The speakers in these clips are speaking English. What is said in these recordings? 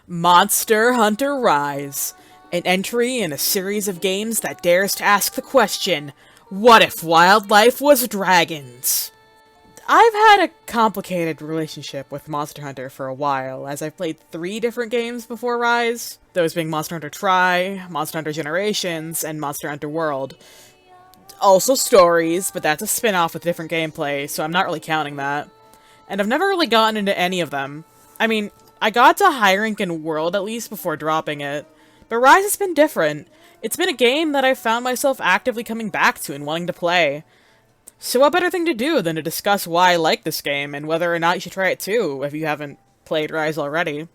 Monster Hunter Rise, an entry in a series of games that dares to ask the question, what if wildlife was dragons? I've had a complicated relationship with Monster Hunter for a while, as I've played 3 different games before Rise, those being Monster Hunter Tri, Monster Hunter Generations, and Monster Hunter World. Also Stories, but that's a spin-off with different gameplay, so I'm not really counting that. And I've never really gotten into any of them. I mean, I got to high rank in World at least before dropping it, but Rise has been different. It's been a game that I've found myself actively coming back to and wanting to play. So what better thing to do than to discuss why I like this game, and whether or not you should try it too, if you haven't played Rise already.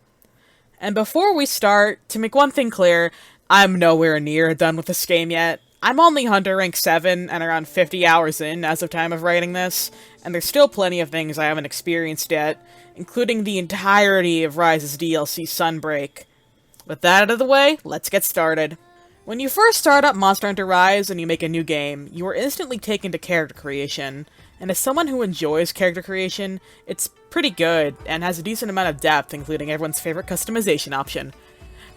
And before we start, to make one thing clear, I'm nowhere near done with this game yet. I'm only Hunter rank 7 and around 50 hours in as of time of writing this, and there's still plenty of things I haven't experienced yet, including the entirety of Rise's DLC Sunbreak. With that out of the way, let's get started. When you first start up Monster Hunter Rise and you make a new game, you are instantly taken to character creation, and as someone who enjoys character creation, it's pretty good, and has a decent amount of depth, including everyone's favorite customization option,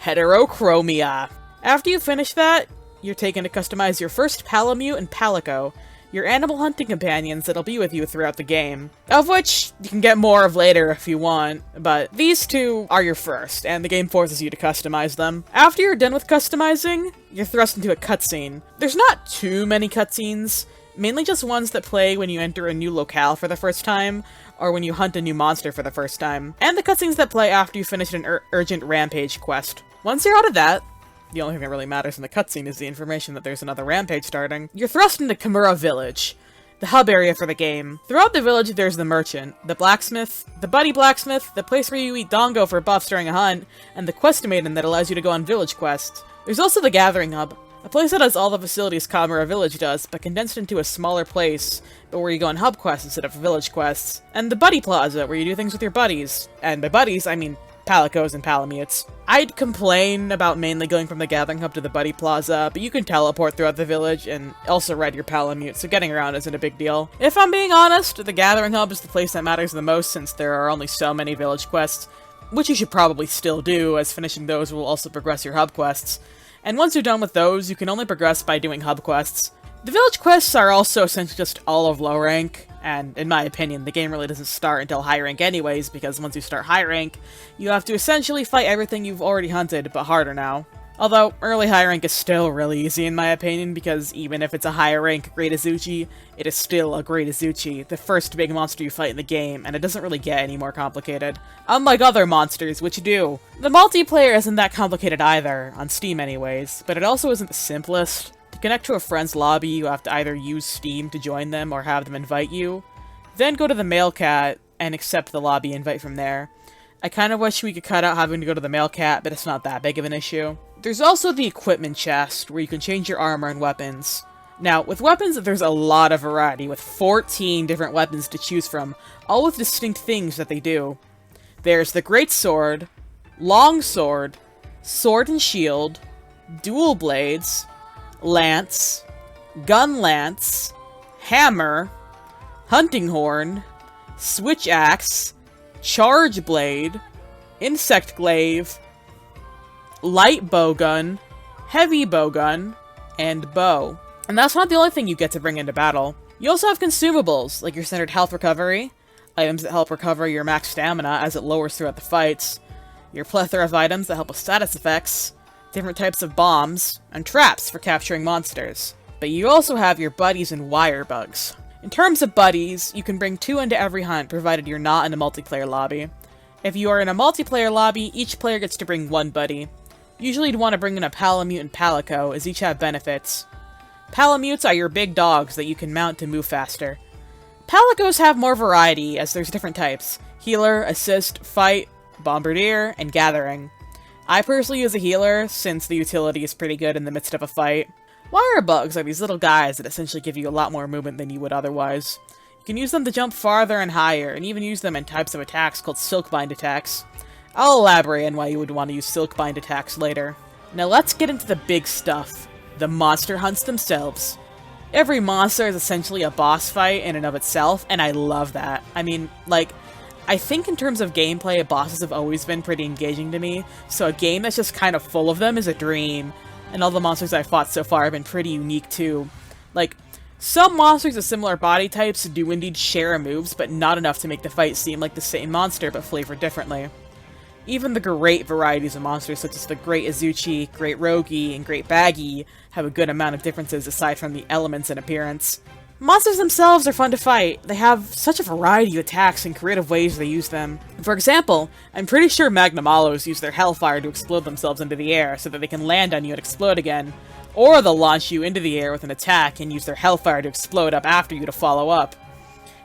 heterochromia. After you finish that, you're taken to customize your first Palamute and Palico, your animal hunting companions that'll be with you throughout the game, of which you can get more of later if you want, but these 2 are your first, and the game forces you to customize them. After you're done with customizing, you're thrust into a cutscene. There's not too many cutscenes, mainly just ones that play when you enter a new locale for the first time, or when you hunt a new monster for the first time, and the cutscenes that play after you finish an urgent Rampage quest. Once you're out of that, the only thing that really matters in the cutscene is the information that there's another rampage starting. You're thrust into Kamura Village, the hub area for the game. Throughout the village, there's the merchant, the blacksmith, the buddy blacksmith, the place where you eat dongo for buffs during a hunt, and the quest maiden that allows you to go on village quests. There's also the gathering hub, a place that has all the facilities Kamura Village does, but condensed into a smaller place, but where you go on hub quests instead of village quests. And the buddy plaza, where you do things with your buddies. And by buddies, I mean Palicos and Palamutes. I'd complain about mainly going from the Gathering Hub to the Buddy Plaza, but you can teleport throughout the village and also ride your Palamute, so getting around isn't a big deal. If I'm being honest, the Gathering Hub is the place that matters the most since there are only so many village quests, which you should probably still do, as finishing those will also progress your hub quests. And once you're done with those, you can only progress by doing hub quests. The village quests are also essentially just all of low rank, and in my opinion, the game really doesn't start until high rank anyways, because once you start high rank, you have to essentially fight everything you've already hunted, but harder now. Although, early high rank is still really easy in my opinion, because even if it's a higher rank Great Izuchi, it is still a Great Izuchi, the first big monster you fight in the game, and it doesn't really get any more complicated. Unlike other monsters, which do. The multiplayer isn't that complicated either, on Steam anyways, but it also isn't the simplest. To connect to a friend's lobby, you have to either use Steam to join them or have them invite you, then go to the Mailcat and accept the lobby invite from there. I kind of wish we could cut out having to go to the Mailcat, but it's not that big of an issue. There's also the equipment chest, where you can change your armor and weapons. Now, with weapons, there's a lot of variety, with 14 different weapons to choose from, all with distinct things that they do. There's the Great Sword, Long Sword, Sword and Shield, Dual Blades, Lance, Gun Lance, Hammer, Hunting Horn, Switch Axe, Charge Blade, Insect Glaive, Light Bowgun, Heavy Bowgun, and Bow. And that's not the only thing you get to bring into battle. You also have consumables, like your standard health recovery, items that help recover your max stamina as it lowers throughout the fights, your plethora of items that help with status effects, different types of bombs, and traps for capturing monsters. But you also have your buddies and wire bugs. In terms of buddies, you can bring 2 into every hunt, provided you're not in a multiplayer lobby. If you are in a multiplayer lobby, each player gets to bring 1 buddy. Usually you'd want to bring in a Palamute and Palico, as each have benefits. Palamutes are your big dogs that you can mount to move faster. Palicos have more variety, as there's different types: healer, assist, fight, bombardier, and gathering. I personally use a healer, since the utility is pretty good in the midst of a fight. Wire bugs are these little guys that essentially give you a lot more movement than you would otherwise. You can use them to jump farther and higher, and even use them in types of attacks called Silkbind attacks. I'll elaborate on why you would want to use Silkbind attacks later. Now let's get into the big stuff. The monster hunts themselves. Every monster is essentially a boss fight in and of itself, and I love that. I mean, like, I think in terms of gameplay, bosses have always been pretty engaging to me, so a game that's just kind of full of them is a dream. And all the monsters I've fought so far have been pretty unique too. Like, some monsters with similar body types do indeed share moves, but not enough to make the fight seem like the same monster, but flavored differently. Even the great varieties of monsters, such as the Great Izuchi, Great Rogi, and Great Baggy, have a good amount of differences aside from the elements and appearance. Monsters themselves are fun to fight. They have such a variety of attacks and creative ways they use them. For example, I'm pretty sure Magnamalos use their hellfire to explode themselves into the air so that they can land on you and explode again. Or they'll launch you into the air with an attack and use their hellfire to explode up after you to follow up.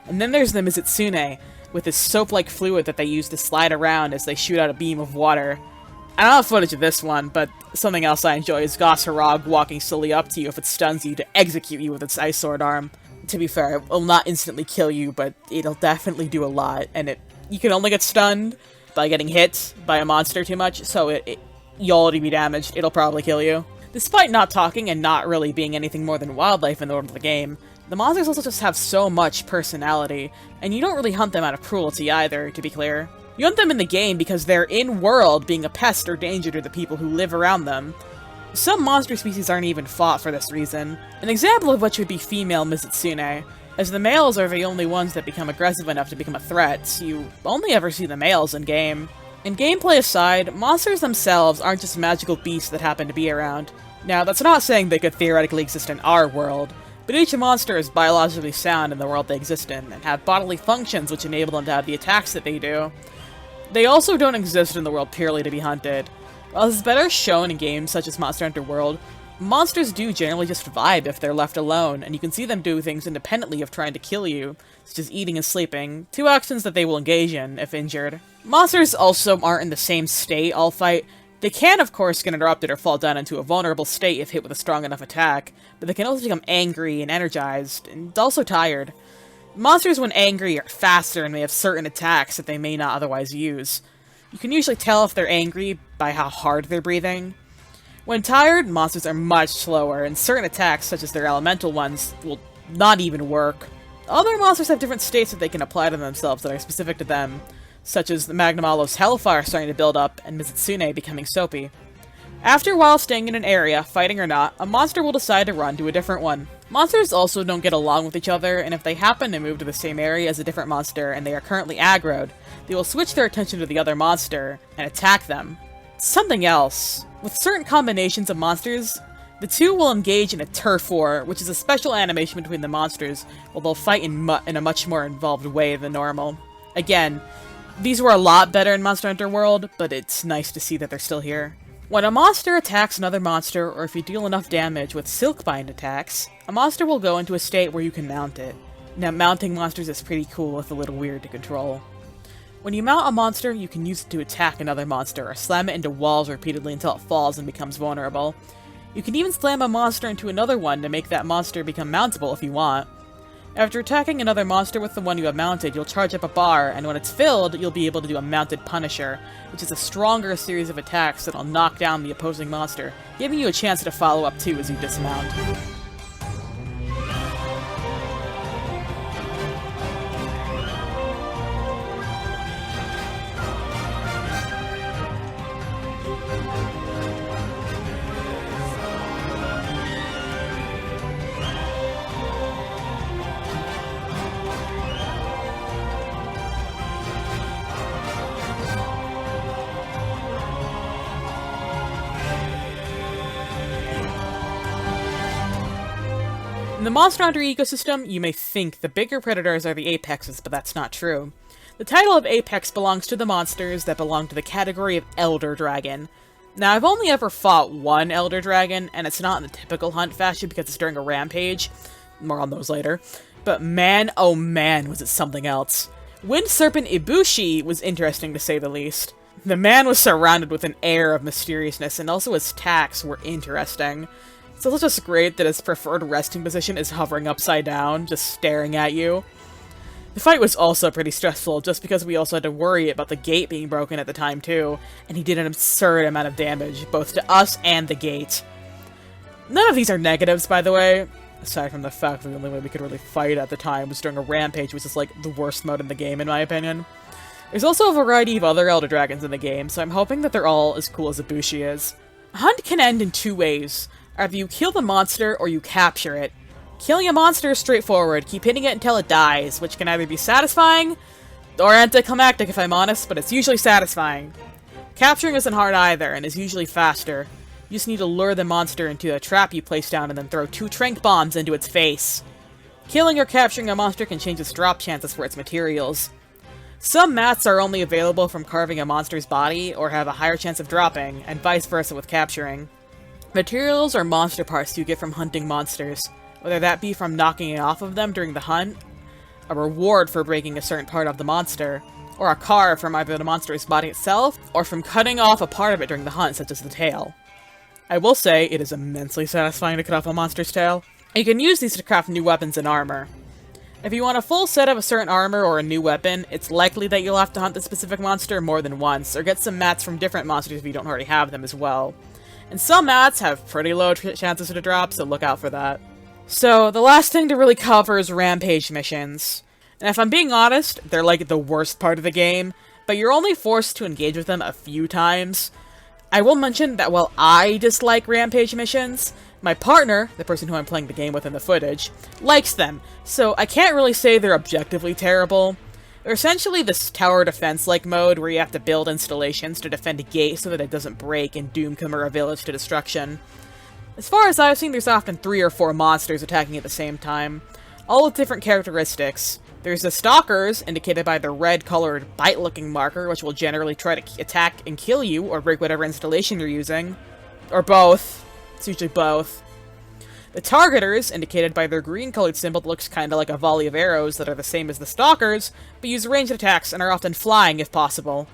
And then there's the Mizitsune, with this soap-like fluid that they use to slide around as they shoot out a beam of water. I don't have footage of this one, but something else I enjoy is Gosharog walking slowly up to you if it stuns you to execute you with its ice sword arm. To be fair, it will not instantly kill you, but it'll definitely do a lot, and you can only get stunned by getting hit by a monster too much, so you'll already be damaged. It'll probably kill you. Despite not talking and not really being anything more than wildlife in the world of the game, the monsters also just have so much personality, and you don't really hunt them out of cruelty either, to be clear. You hunt them in the game because they're in-world, being a pest or danger to the people who live around them. Some monster species aren't even fought for this reason, an example of which would be female Mizitsune. As the males are the only ones that become aggressive enough to become a threat, you only ever see the males in-game. And gameplay aside, monsters themselves aren't just magical beasts that happen to be around. Now, that's not saying they could theoretically exist in our world, but each monster is biologically sound in the world they exist in, and have bodily functions which enable them to have the attacks that they do. They also don't exist in the world purely to be hunted. While this is better shown in games such as Monster Hunter World, monsters do generally just vibe if they're left alone, and you can see them do things independently of trying to kill you, such as eating and sleeping, two actions that they will engage in if injured. Monsters also aren't in the same state all fight. They can, of course, get interrupted or fall down into a vulnerable state if hit with a strong enough attack, but they can also become angry and energized, and also tired. Monsters, when angry, are faster and may have certain attacks that they may not otherwise use. You can usually tell if they're angry by how hard they're breathing. When tired, monsters are much slower, and certain attacks, such as their elemental ones, will not even work. Other monsters have different states that they can apply to themselves that are specific to them, such as the Magnamalo's hellfire starting to build up and Mizitsune becoming soapy. After a while staying in an area, fighting or not, a monster will decide to run to a different one. Monsters also don't get along with each other, and if they happen to move to the same area as a different monster and they are currently aggroed, they will switch their attention to the other monster and attack them. Something else. With certain combinations of monsters, the two will engage in a turf war, which is a special animation between the monsters, while they'll fight in a much more involved way than normal. Again, these were a lot better in Monster Hunter World, but it's nice to see that they're still here. When a monster attacks another monster, or if you deal enough damage with Silkbind attacks, a monster will go into a state where you can mount it. Now, mounting monsters is pretty cool with a little weird to control. When you mount a monster, you can use it to attack another monster, or slam it into walls repeatedly until it falls and becomes vulnerable. You can even slam a monster into another one to make that monster become mountable if you want. After attacking another monster with the one you have mounted, you'll charge up a bar, and when it's filled, you'll be able to do a Mounted Punisher, which is a stronger series of attacks that'll knock down the opposing monster, giving you a chance to follow up too as you dismount. In the Monster Hunter ecosystem, you may think the bigger predators are the apexes, but that's not true. The title of apex belongs to the monsters that belong to the category of Elder Dragon. Now, I've only ever fought one Elder Dragon, and it's not in the typical hunt fashion because it's during a rampage. More on those later. But man, oh man, was it something else. Wind Serpent Ibushi was interesting to say the least. The man was surrounded with an air of mysteriousness, and also his attacks were interesting. It's also just great that his preferred resting position is hovering upside down, just staring at you. The fight was also pretty stressful, just because we also had to worry about the gate being broken at the time too, and he did an absurd amount of damage, both to us and the gate. None of these are negatives, by the way, aside from the fact that the only way we could really fight at the time was during a rampage, which is like the worst mode in the game, in my opinion. There's also a variety of other Elder Dragons in the game, so I'm hoping that they're all as cool as Ibushi is. A hunt can end in two ways. Either you kill the monster, or you capture it. Killing a monster is straightforward, keep hitting it until it dies, which can either be satisfying, or anticlimactic if I'm honest, but it's usually satisfying. Capturing isn't hard either, and is usually faster. You just need to lure the monster into a trap you place down and then throw 2 trank bombs into its face. Killing or capturing a monster can change its drop chances for its materials. Some mats are only available from carving a monster's body, or have a higher chance of dropping, and vice versa with capturing. Materials are monster parts you get from hunting monsters, whether that be from knocking it off of them during the hunt, a reward for breaking a certain part of the monster, or a carve from either the monster's body itself, or from cutting off a part of it during the hunt, such as the tail. I will say, it is immensely satisfying to cut off a monster's tail. You can use these to craft new weapons and armor. If you want a full set of a certain armor or a new weapon, it's likely that you'll have to hunt the specific monster more than once, or get some mats from different monsters if you don't already have them as well. And some mats have pretty low chances to drop, so look out for that. So, the last thing to really cover is Rampage Missions. And if I'm being honest, they're like the worst part of the game, but you're only forced to engage with them a few times. I will mention that while I dislike Rampage Missions, my partner, the person who I'm playing the game with in the footage, likes them, so I can't really say they're objectively terrible. They're essentially this tower defense-like mode where you have to build installations to defend a gate so that it doesn't break and doom Kamura village to destruction. As far as I've seen, there's often 3 or 4 monsters attacking at the same time, all with different characteristics. There's the Stalkers, indicated by the red-colored bite-looking marker, which will generally try to attack and kill you, or break whatever installation you're using. Or both. It's usually both. The Targeters, indicated by their green-colored symbol that looks kinda like a volley of arrows that are the same as the Stalkers, but use ranged attacks and are often flying if possible.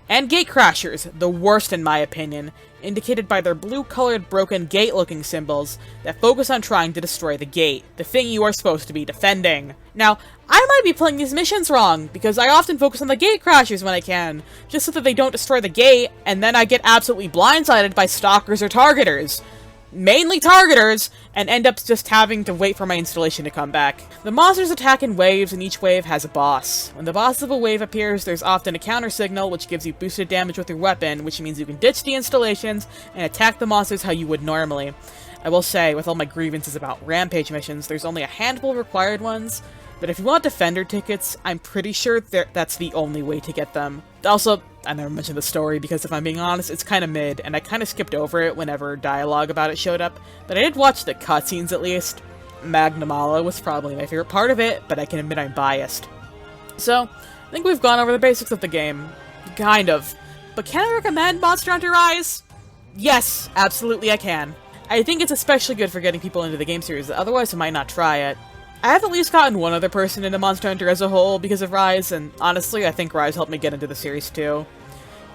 And Gatecrashers, the worst in my opinion, indicated by their blue-colored broken gate-looking symbols that focus on trying to destroy the gate, the thing you are supposed to be defending. Now, I might be playing these missions wrong, because I often focus on the Gatecrashers when I can, just so that they don't destroy the gate, and then I get absolutely blindsided by Stalkers or Targeters. Mainly Targeters, and end up just having to wait for my installation to come back. The monsters attack in waves, and each wave has a boss. When the boss of a wave appears, there's often a counter signal, which gives you boosted damage with your weapon, which means you can ditch the installations and attack the monsters how you would normally. I will say, with all my grievances about Rampage missions, there's only a handful of required ones, but if you want Defender tickets, I'm pretty sure that's the only way to get them. Also, I never mentioned the story because if I'm being honest, it's kinda mid, and I kinda skipped over it whenever dialogue about it showed up, but I did watch the cutscenes at least. Magnamalo was probably my favorite part of it, but I can admit I'm biased. So, I think we've gone over the basics of the game. Kind of. But can I recommend Monster Hunter Rise? Yes, absolutely I can. I think it's especially good for getting people into the game series, otherwise I might not try it. I have at least gotten one other person into Monster Hunter as a whole because of Rise, and honestly, I think Rise helped me get into the series too.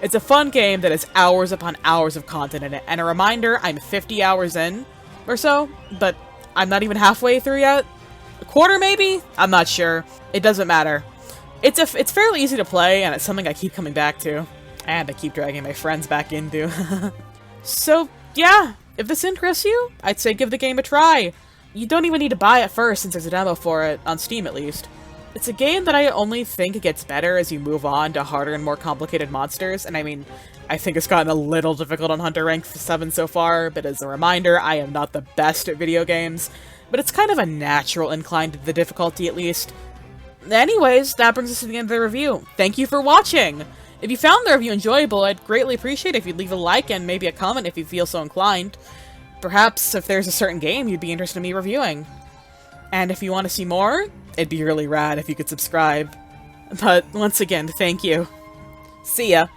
It's a fun game that has hours upon hours of content in it, and a reminder, I'm 50 hours in, or so, but I'm not even halfway through yet. A quarter maybe? I'm not sure. It doesn't matter. It's fairly easy to play, and it's something I keep coming back to. And I keep dragging my friends back into. So, yeah, if this interests you, I'd say give the game a try. You don't even need to buy it first since there's a demo for it, on Steam at least. It's a game that I only think gets better as you move on to harder and more complicated monsters, and I mean, I think it's gotten a little difficult on Hunter Rank 7 so far, but as a reminder, I am not the best at video games, but it's kind of a natural incline to the difficulty at least. Anyways, that brings us to the end of the review. Thank you for watching! If you found the review enjoyable, I'd greatly appreciate it if you'd leave a like and maybe a comment if you feel so inclined. Perhaps if there's a certain game you'd be interested in me reviewing. And if you want to see more, it'd be really rad if you could subscribe. But once again, thank you. See ya!